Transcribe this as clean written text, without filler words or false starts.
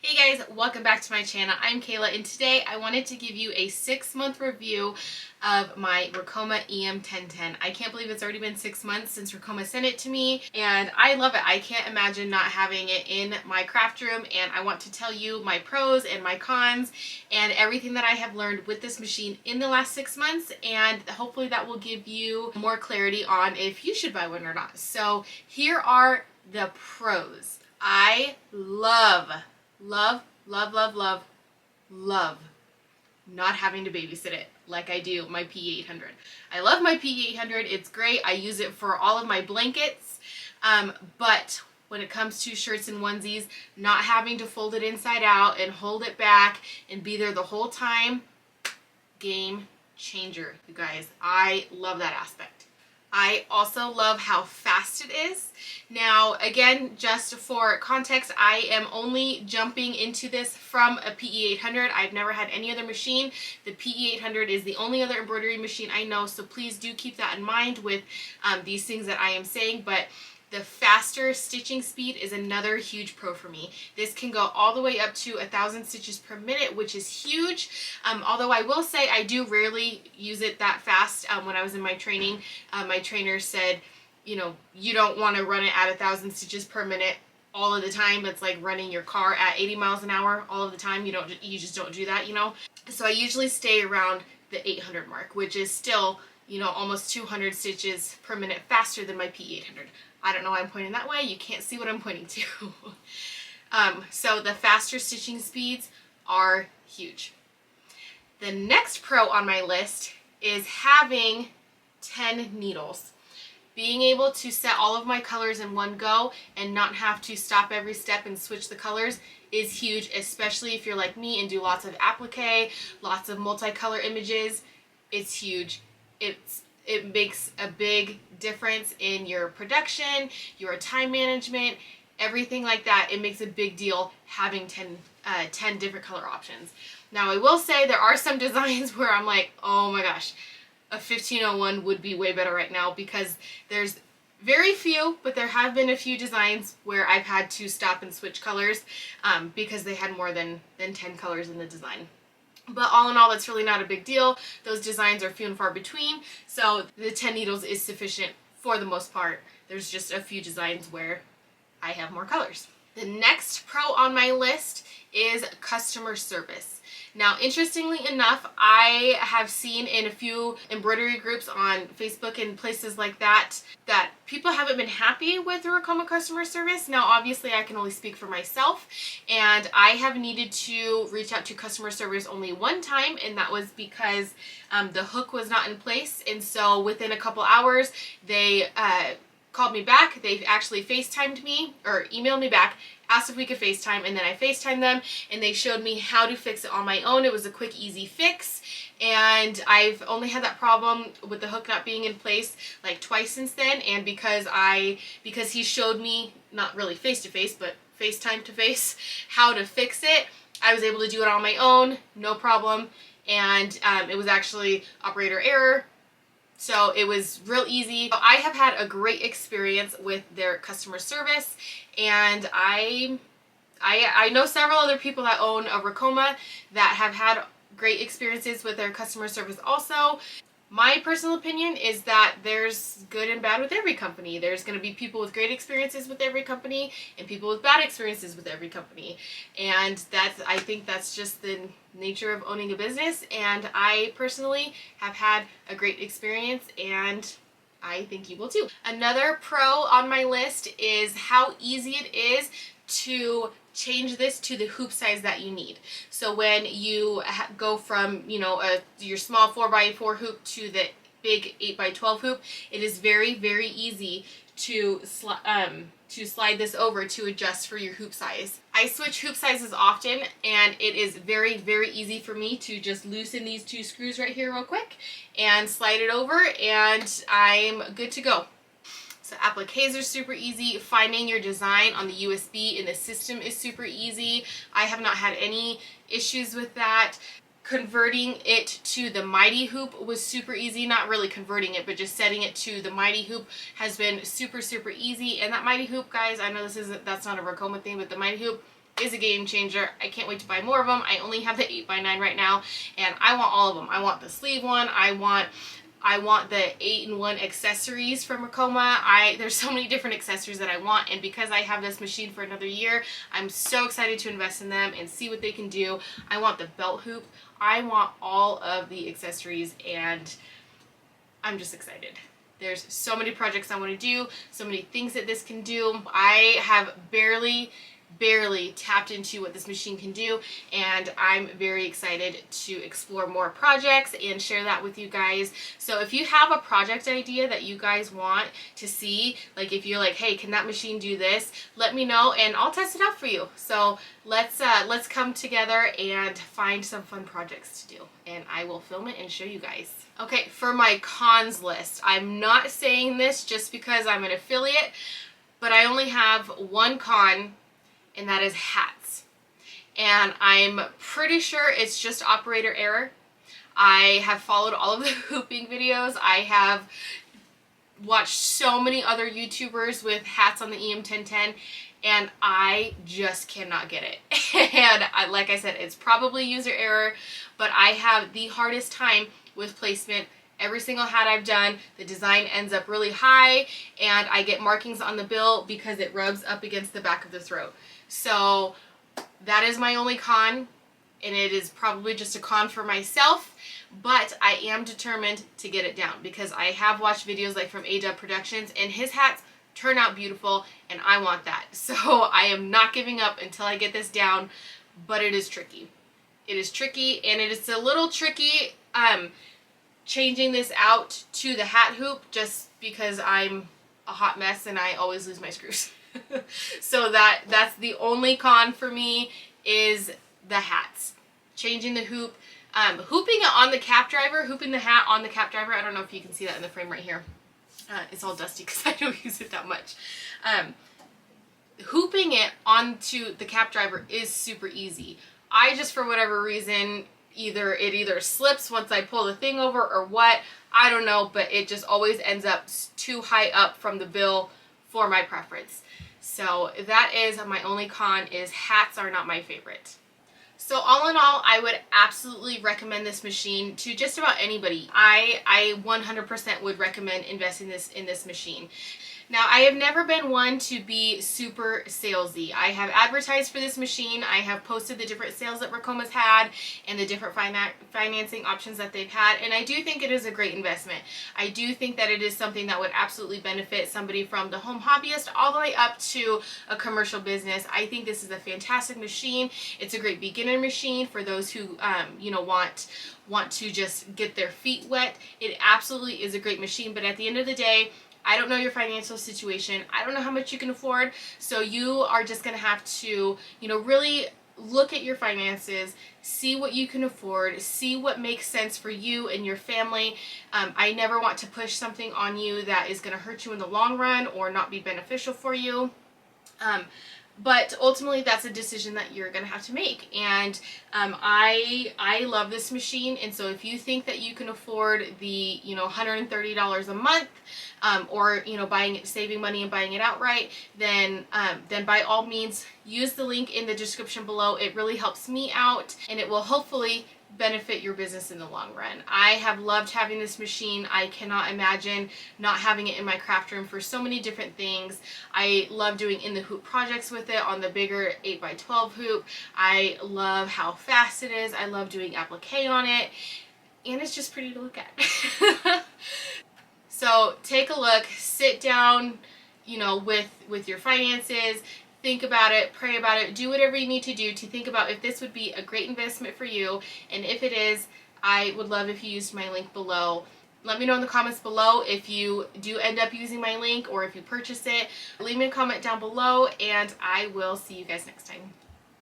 Hey guys, welcome back to my channel. I'm Kayla and today I wanted to give you a 6-month review of my Ricoma EM-1010. I can't believe it's already been 6 months since Ricoma sent it to me and I love it. I can't imagine not having it in my craft room, and I want to tell you my pros and my cons and everything that I have learned with this machine in the last 6 months, and hopefully that will give you more clarity on if you should buy one or not. So here are the pros. I love not having to babysit it like I do my PE800. I love my PE800. It's great. I use it for all of my blankets. But when it comes to shirts and onesies, not having to fold it inside out and hold it back and be there the whole time, game changer, you guys. I love that aspect. I also love how fast it is. Now, again, just for context, I am only jumping into this from a PE800. I've never had any other machine. The PE800 is the only other embroidery machine I know, so please do keep that in mind with these things that I am saying. But the faster stitching speed is another huge pro for me. This can go all the way up to 1,000 stitches per minute, which is huge. Although I will say I do rarely use it that fast. When I was in my training, my trainer said, you know, you don't want to run it at 1,000 stitches per minute all of the time. It's like running your car at 80 miles an hour all of the time. You just don't do that, you know. So I usually stay around the 800 mark, which is still, you know, almost 200 stitches per minute faster than my PE800. I don't know why I'm pointing that way. You can't see what I'm pointing to. So the faster stitching speeds are huge. The next pro on my list is having 10 needles. Being able to set all of my colors in one go and not have to stop every step and switch the colors is huge, especially if you're like me and do lots of applique, lots of multicolor images. It's huge. It makes a big difference in your production, your time management, everything like that. It makes a big deal having 10 different color options. Now, I will say there are some designs where I'm like, oh my gosh, a 1501 would be way better right now, because there's very few, but there have been a few designs where I've had to stop and switch colors because they had more than 10 colors in the design. But all in all, that's really not a big deal. Those designs are few and far between, so the 10 needles is sufficient for the most part. There's just a few designs where I have more colors. The next pro on my list is customer service. Now, interestingly enough, I have seen in a few embroidery groups on Facebook and places like that people haven't been happy with the Ricoma customer service. Now, obviously, I can only speak for myself, and I have needed to reach out to customer service only one time, and that was because the hook was not in place. And so within a couple hours, they called me back. They actually FaceTimed me or emailed me back, asked if we could FaceTime, and then I FaceTimed them and they showed me how to fix it on my own. It was a quick, easy fix, and I've only had that problem with the hook not being in place like twice since then. And because he showed me, not really face to face, but FaceTime to face, how to fix it, I was able to do it on my own, no problem. And it was actually operator error. So it was real easy. I have had a great experience with their customer service, and I know several other people that own a Ricoma that have had great experiences with their customer service also. My personal opinion is that there's good and bad with every company. There's going to be people with great experiences with every company and people with bad experiences with every company. And I think that's just the nature of owning a business. And I personally have had a great experience, and I think you will too. Another pro on my list is how easy it is to change this to the hoop size that you need. So when you go from, you know, your small 4x4 hoop to the big 8x12 hoop, it is very, very easy to slide this over to adjust for your hoop size. I switch hoop sizes often, and it is very, very easy for me to just loosen these two screws right here real quick and slide it over, and I'm good to go. So appliques are super easy. Finding your design on the USB in the system is super easy. I have not had any issues with that. Converting it to the Mighty Hoop was super easy. Not really converting it, but just setting it to the Mighty Hoop has been super, super easy. And that Mighty Hoop, guys, I know that's not a Ricoma thing, but the Mighty Hoop is a game changer. I can't wait to buy more of them. I only have the 8x9 right now, and I want all of them. I want the sleeve one. I want the 8-in-1 accessories from Ricoma. There's so many different accessories that I want, and because I have this machine for another year, I'm so excited to invest in them and see what they can do. I want the belt hoop. I want all of the accessories, and I'm just excited. There's so many projects I want to do, so many things that this can do. I have barely tapped into what this machine can do, and I'm very excited to explore more projects and share that with you guys. So if you have a project idea that you guys want to see, like if you're like, hey, can that machine do this, let me know and I'll test it out for you. So let's come together and find some fun projects to do, and I will film it and show you guys. Okay, for my cons list, I'm not saying this just because I'm an affiliate, but I only have one con, and that is hats. And I'm pretty sure it's just operator error. I have followed all of the hooping videos. I have watched so many other YouTubers with hats on the EM-1010, and I just cannot get it. And like I said, it's probably user error, but I have the hardest time with placement. Every single hat I've done, the design ends up really high, and I get markings on the bill because it rubs up against the back of the throat. So that is my only con, and it is probably just a con for myself, but I am determined to get it down because I have watched videos like from A-Dub Productions, and his hats turn out beautiful, and I want that. So I am not giving up until I get this down, but it is tricky. It is tricky, and it is a little tricky changing this out to the hat hoop just because I'm a hot mess and I always lose my screws. So that's the only con for me, is the hats. Changing the hoop, hooping it on the cap driver, hooping the hat on the cap driver. I don't know if you can see that in the frame right here. It's all dusty because I don't use it that much. Hooping it onto the cap driver is super easy. I just, for whatever reason, it either slips once I pull the thing over or what, I don't know, but it just always ends up too high up from the bill for my preference. So that is my only con, is hats are not my favorite. So all in all, I would absolutely recommend this machine to just about anybody. I 100% would recommend investing in this machine. Now, I have never been one to be super salesy. I have advertised for this machine. I have posted the different sales that Ricoma's had and the different financing options that they've had, and I do think it is a great investment. I do think that it is something that would absolutely benefit somebody from the home hobbyist all the way up to a commercial business. I think this is a fantastic machine. It's a great beginner machine for those who want to just get their feet wet. It absolutely is a great machine, but at the end of the day, I don't know your financial situation. I don't know how much you can afford. So you are just going to have to, really look at your finances, see what you can afford, see what makes sense for you and your family. I never want to push something on you that is going to hurt you in the long run or not be beneficial for you. But ultimately, that's a decision that you're going to have to make. And I love this machine. And so if you think that you can afford the, $130 a month, or, saving money and buying it outright, then by all means, use the link in the description below. It really helps me out, and it will hopefully benefit your business in the long run. I have loved having this machine. I cannot imagine not having it in my craft room for so many different things. I love doing in the hoop projects with it on the bigger 8x12 hoop. I love how fast it is. I love doing applique on it, and it's just pretty to look at. So take a look, sit down, with your finances, think about it, pray about it, do whatever you need to do to think about if this would be a great investment for you. And if it is, I would love if you used my link below. Let me know in the comments below if you do end up using my link or if you purchase it. Leave me a comment down below, and I will see you guys next time.